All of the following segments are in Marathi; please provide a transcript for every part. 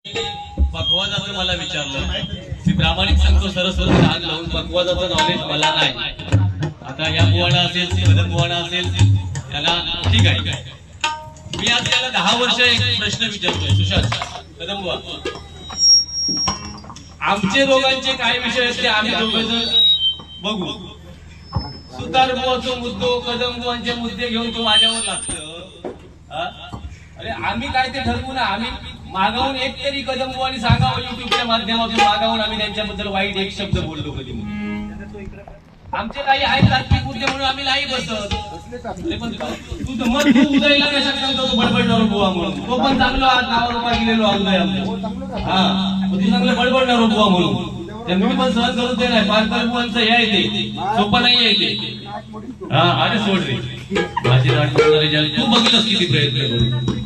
पक्वाजाचं मला विचारलं, मी प्रामाणिक सांगतो सरस्वती हात लावून पक्वाजाचं नॉलेज मला नाही. आता या बुवाना असेल मदन बुवाना असेल त्याला ठीक आहे. मी आज त्याला 10 वर्ष एक प्रश्न विचारतोय. सुशांत कदम बुवा, आमचे दोघांचे काय विषय आहेत ते आम्ही दोघं बघू. सुतार बुवाचा मुद्दो कदम बुवांचे मुद्दे घेऊन तो माझ्यावर लागतो. अरे आम्ही काय ते ठरवू ना. आम्ही मागावून एक तरी कदम बुवानी सांगावं युट्यूबच्या माध्यमातून मागावून आम्ही त्यांच्याबद्दल वाईट एक शब्द बोललो कधी. आमचे काही आहेत तात्विक मुद्दे म्हणून आम्ही नाही बसत. पण तू मग तू उदयला कशा सांगतो तू बडबडणार बुवा म्हणून. तो पण चांगला आज नावारूपा गेलेलो उदय आमचं. हा तू चांगलं बडबडणार बुवा म्हणून मी पण सहन करू दे नाही. पारकर बुवांचं हे आहे ते सोपं नाही आहे ते. हा अरे सोड रे माझी नाट तू बघितलंस किती प्रयत्न करू.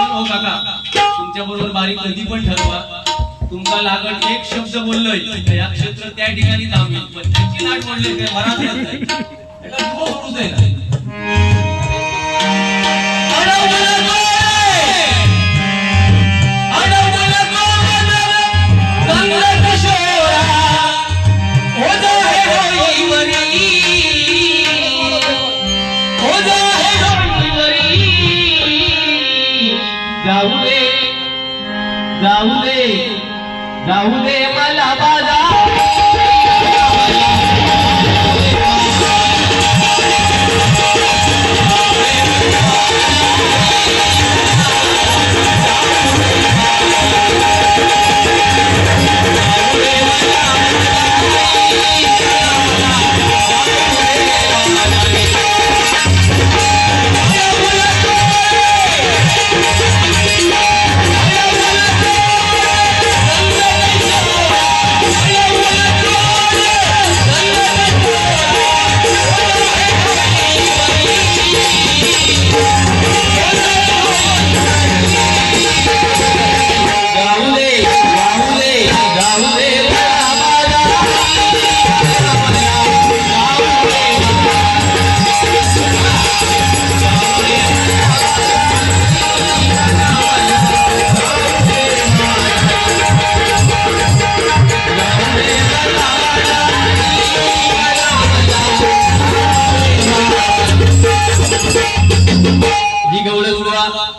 हो काका तुमच्या बरोबर बारीक कधी पण ठरवा. तुमचा लागत एक शब्द बोललोय या क्षेत्र त्या ठिकाणी थांबेल. पण त्याची नाट म्हणले काय मराठीत नाही त्याला तू सोडू दे ना. जाऊ दे मला बाजार.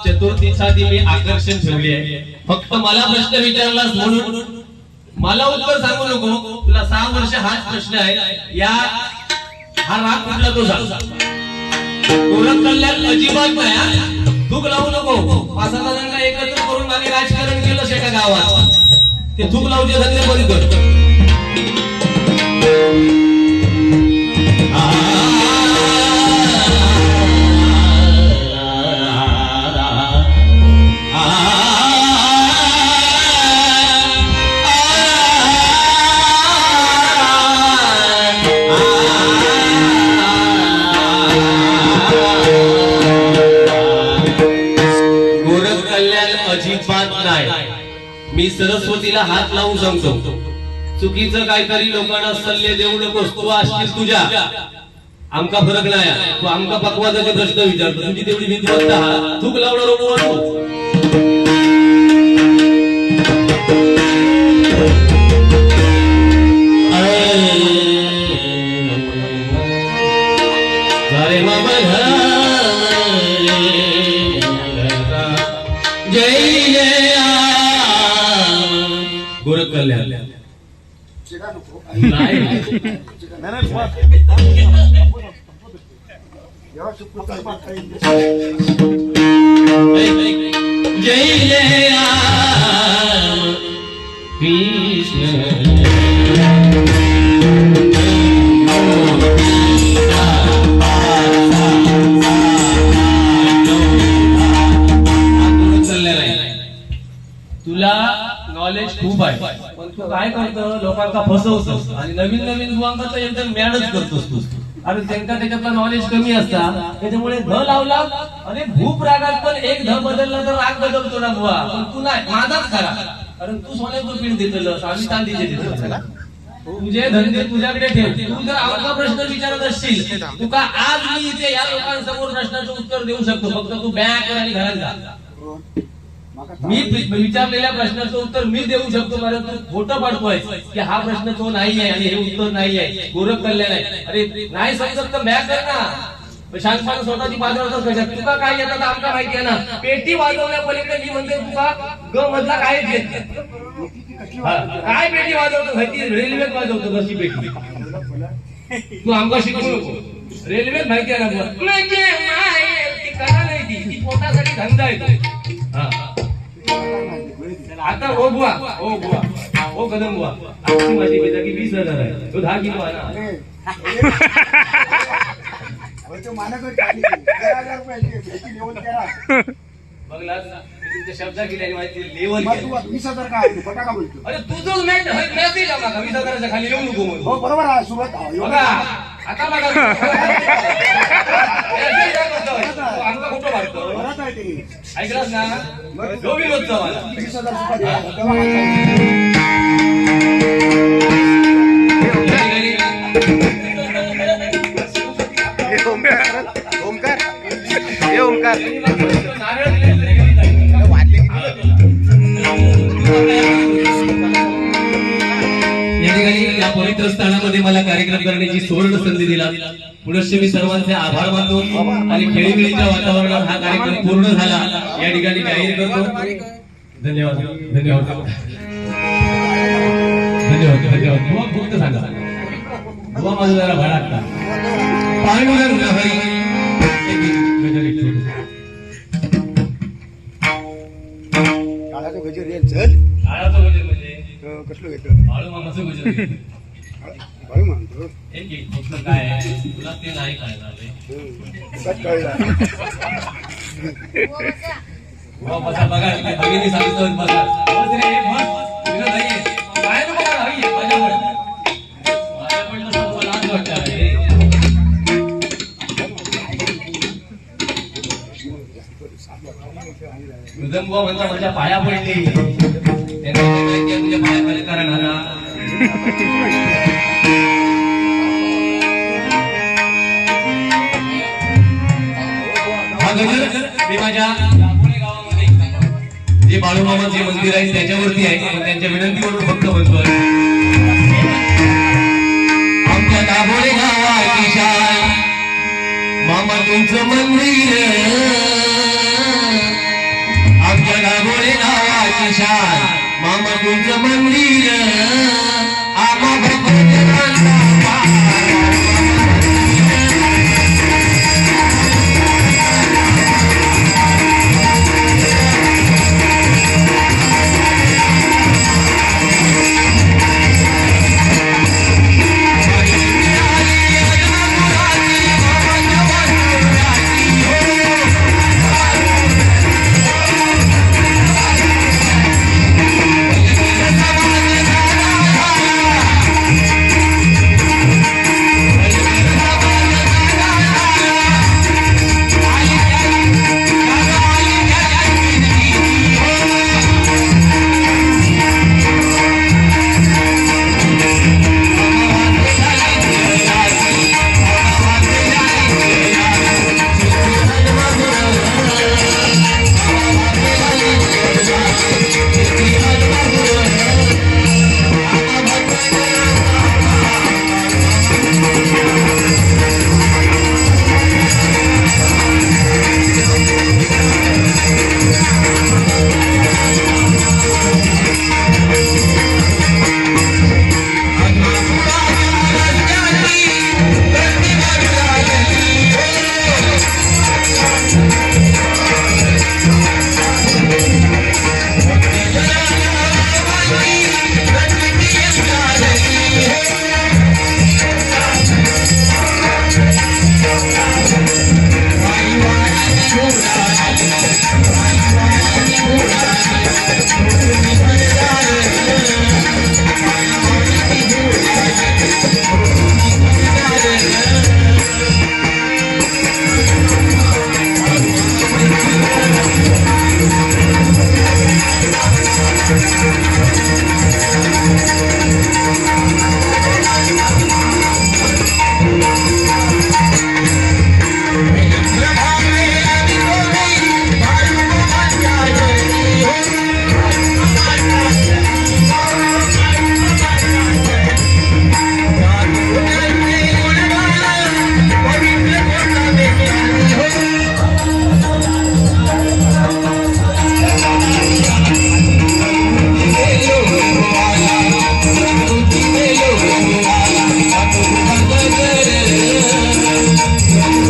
चतुर्थीसाठी मी आकर्षण ठेवले आहे. फक्त मला प्रश्न विचारलास म्हणून मला उत्तर सांगू नको. तुला 6 वर्ष हाच प्रश्न आहे. या हा राग कुठला तो सांग. गोरख कल्याण अजिबात नाही. थूक लावू नको. 5-6 जणांना एकत्र करून आम्ही राजकारण केलं एका गावात. ते थूक लावूचे धंदे बंद कर. मी सरस्वतीला हात लावून सांगतो चुकीचं काहीतरी लोकांना सल्ले देऊ नकोस. तू असशील तुझ्या आमका फरक नाही. तू आमका पक्वाजाचे प्रश्न विचारतो. तुझी तेवढी विद्वत्ता हा थूक लावणार गोरख कल्याण जय जय कृष्ण. तुला नॉलेज खूप आहे पण तू काय करतो लोकांना फसवतोस आणि नवीन नवीन बुवांका तर एकदम मॅडच करतोस तू. अरे त्यांना त्याच्यातलं नॉलेज कमी असता त्याच्यामुळे ध लावला. अरे भूप रागात पण एक ध बदलला तर राग बदलतो ना बुवा. पण तू नाही माझाच खरा. कारण तू सोन्याचं पीठ देतलंस आम्ही चांदीचे देतो. तुझे धंदे तुझ्याकडे ठेव. तू जर आमचा प्रश्न विचारत असशील तुका आज मी इथे या लोकांसमोर प्रश्नाचं उत्तर देऊ शकतो. फक्त तू बँक आणि घरात जा. मी विचारलेल्या प्रश्नाचं उत्तर मी देऊ शकतो, मला तू खोटं पाडतोय की हा प्रश्न तो नाही आहे आणि हे उत्तर नाही आहे, गोरख कल्याण आहे. अरे नाही समजत तर मॅ कर ना, शांतपणे स्वतःची वाजवतात कशात. तुका काय येतात आमका माहिती आहे ना. पेटी वाजवल्या पलीकडे मी म्हणते तुका ग मधला काय येत काय पेटी वाजवतो माहिती, रेल्वेत वाजवतो कशी पेटी. तू आमका शिकवू नको, रेल्वेत माहिती आहे ना तुला. ती कला नाही, ती पोटासाठी धंदा आहे. आता हो बुवा, हो बुवा, हो कदम बुवा, आमची माझी बेटा की 20,000 आहे, तो 10 किलो आणा. बघलास तुमच्या शब्द केली माहिती लेवल 20,000 काय फटाका बोलतो. अरे तुझं मेसेज आला का 20,000च्या खाली येऊ नको म्हणून. हो बरोबर आहे सुरुवात बघा आता बघा आमचा कुठं वाटतो परत आहे ते ऐकलास ना, जो विनोद चव्हाण 20,000 सुपारी ओमकार हे ओमकार या ठिकाणी या पवित्र स्थानामध्ये मला कार्यक्रम करण्याची सुवर्ण संधी दिला, पुनश्च मी सर्वांचे आभार मानतो आणि खेळीमेळीच्या वातावरणात हा कार्यक्रम पूर्ण झाला या ठिकाणी जाहीर करतो. धन्यवाद धन्यवाद धन्यवाद धन्यवाद. बुवा फक्त सांगा, बुवा माझं जरा भडाकता पांडुरंग हरी. काळाचं गजर रे चल. काळाचं गजर म्हणजे कसलं घेतो बाळू मामाचं गजर घेतो. बाळू म्हणतो एक एक फक्त काय आहे, तुला ते नाही कळणार रे. कट कळला. बुवा बसा बघा, भगिनी सांगतो बघा. बस रे बस, तुला नाही काय नको मला हवी आहे माझ्यावर. माझ्याकडनं सर्व लाज वाटतं रे. बुवा म्हणता माझ्या पाया पडली, त्यांना माहिती आहे तुझ्या पाया पडले कारण हा गजर मी माझ्या दाभोळे गावामध्ये जे बाळूमामाचे मंदिर आहे त्याच्यावरती आहे, पण त्यांच्या विनंतीवरून फक्त म्हणतोय. आमच्या दाभोळे गावाची शान मामा तुमचं मंदिर, आमच्या दाभोळे गावाची शान मामा तुमचं मंदिर.